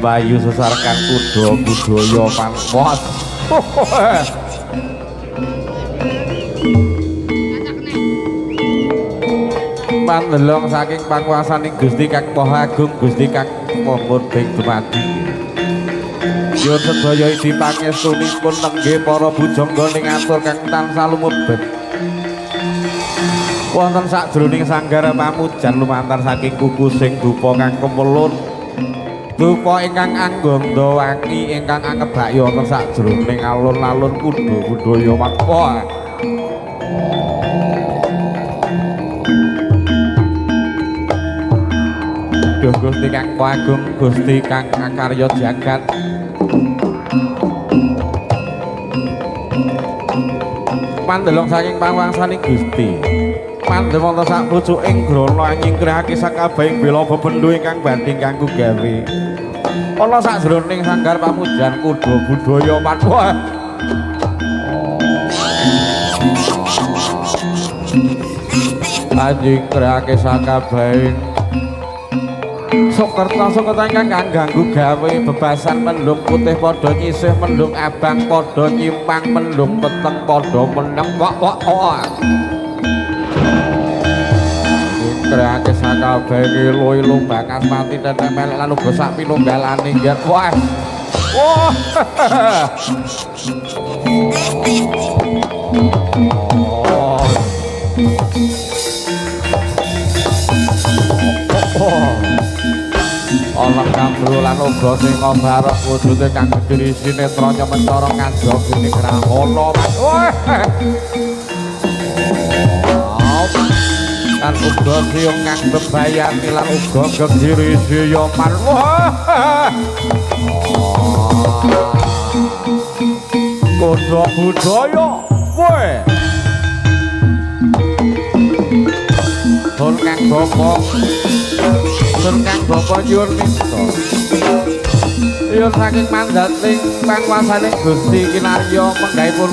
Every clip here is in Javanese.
Bayu sesarkan kuda budaya pangkot pandelong saking panguasaning Gusti Kang Maha Agung Gusti Kang Momon Bing Dumadi yun sedaya dipangestunipun nenggih para bujangga ning atur kang tansah lumebet wonten sakjroning sanggar pamujan lumantar saking kuku sing dupa kang kemelun dupa ingkang angganda wangi ingkang angebaki wonten sakjroning alun-alun kuda budaya Makwa. Duh Gusti Kang Agung Gusti Kang Akarya Jagat pandelong saking pangwangsaning Gusti pandhem wonten sak pucuking grana nyingkrahake sakabehing bela bebendhu ingkang banding kanggo gawe ana sakjroning sanggar pamujan kuda budaya Makwa. Nyingkrahake sakabehing Sokerta ingkang ganggu gawe bebasan mendung putih padha nyisih mendung abang padha nyimpang mendung peteng padha meneng wak kreake sakabeh ilu-ilu bangas mati tetemel lan uga sak pinunggalane nggih wah ana kambro lan uga sing barok wujude kang gedhe sinetron mencara ngajog ing grahana lan uga sing kang bebayani lan uga gegiri siyoman kuda budaya kowe Sun Kang Bapa nyuwun mista yen saking mandating panguwasaning Gusti Kinarya menggaipun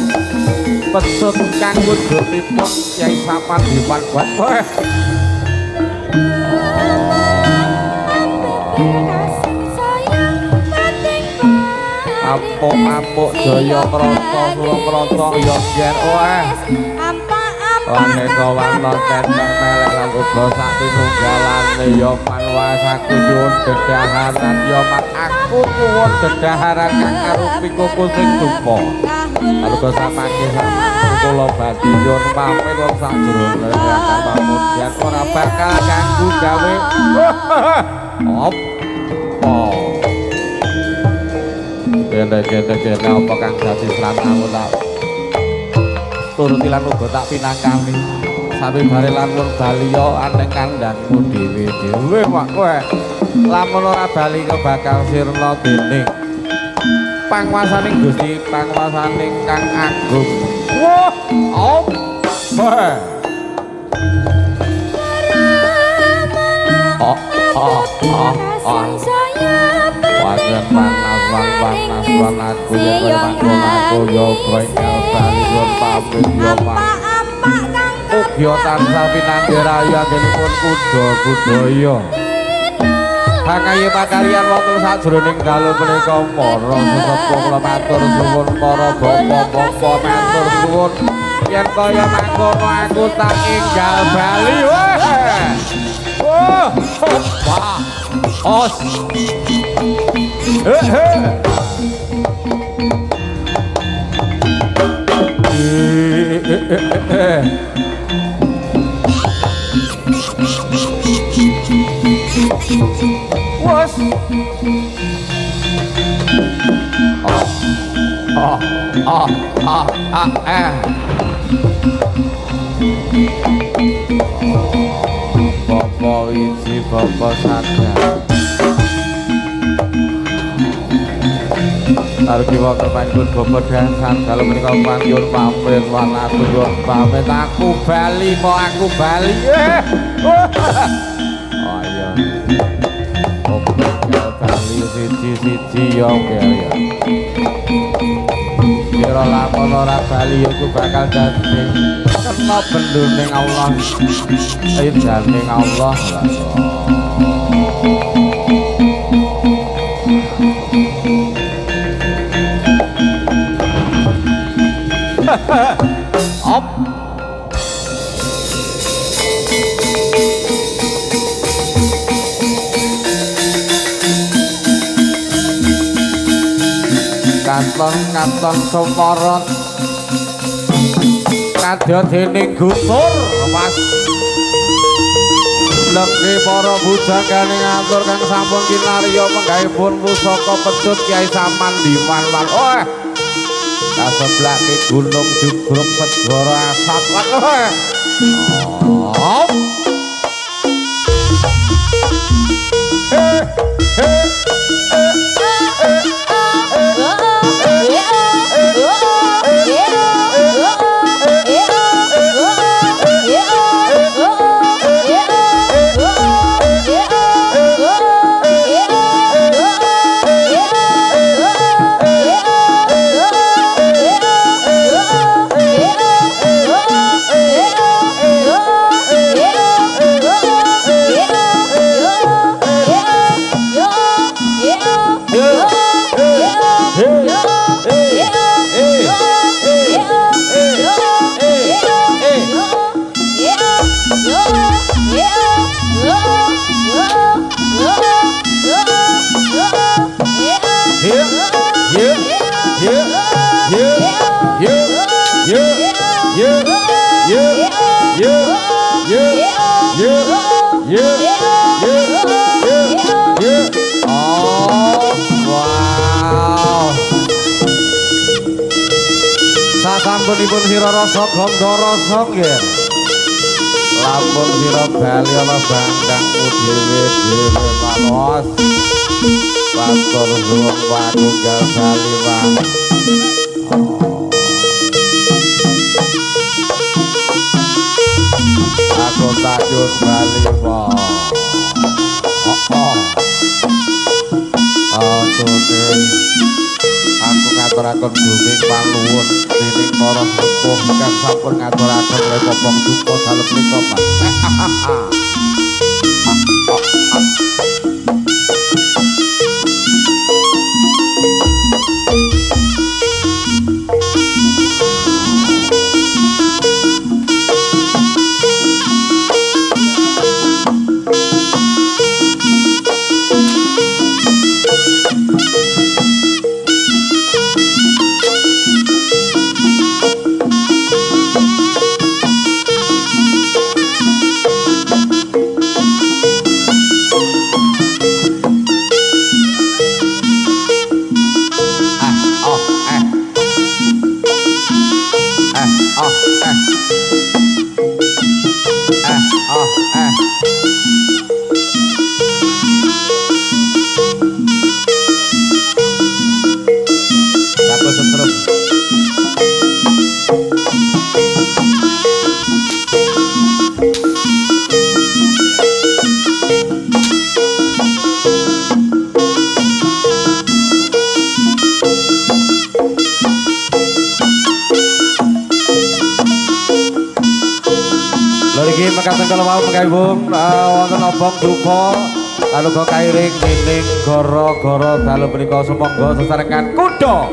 pesut kang wujudipun Kyai Sapandiwan Buat Apuk jaya krasa kula krasa ya yen Aneka warna kendang melek lan uga sak pinunggalane ya manwasaku nyuwun dedaharan ya mak aku nyuwun dedaharan kang arupi kuku sing dupa aruga samangke kula badhe nyuwun pamit wong sakjroning kang pamujan ora bakal ganggu gawe kene apa kang dadi sranamu tak turuti lan uga tak pinangkani sampe bare lamun baliya aneng kandhangmu dhewe-dhewe mak kowe lamun ora bali bakal sirna dening panguwasaning Gusti panguwasaning Kang Agung wajan panas aku ya aku yo bengkel bali yon pamit yo Ugya tansah pinanggih raya genipun kuda budaya Hakaye pakaryan wonten sajroning dalu menika para sesepuh kula matur suwun para bapa-bapa matur suwun yen kaya mangkono aku tak enggal bali wah os was Bapak isi bapak sadar Argi wonten panjenengan bapak dasan kalau menika panyun pamit wana tuyun pamit aku bali oh iya oke bali siji yo ya kira lakon ora bali iku bakal dadi kena benduning Allah edaning Allah lah op kanton sumarot kadya dening gutur Mas legi para bujangane ngatur kang sampun kinarya penggaipun pusaka pecut Kyai Saman Diman oh kaseblake gunung jugruk segara asat oh sasampunipun sira rasa gandha rasa nggih lampun sira bali ana bangkang dhewe-dhewe manos batur suwung patunggal bali Bang aku tajur bali Bang aku ngaturaken bumi panuwun dening para sepuh ingkang sampun ngaturaken repopong duka dalem menika Mas. Niki mekaten kala wau mengkaibung wonten obong duka laluga kairing dening gara-gara dalem menika sumangga sesarengan kuda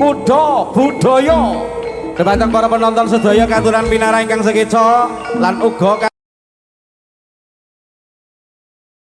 budaya. Dhumateng para penonton sedaya katuran pinara ingkang sekeca lan uga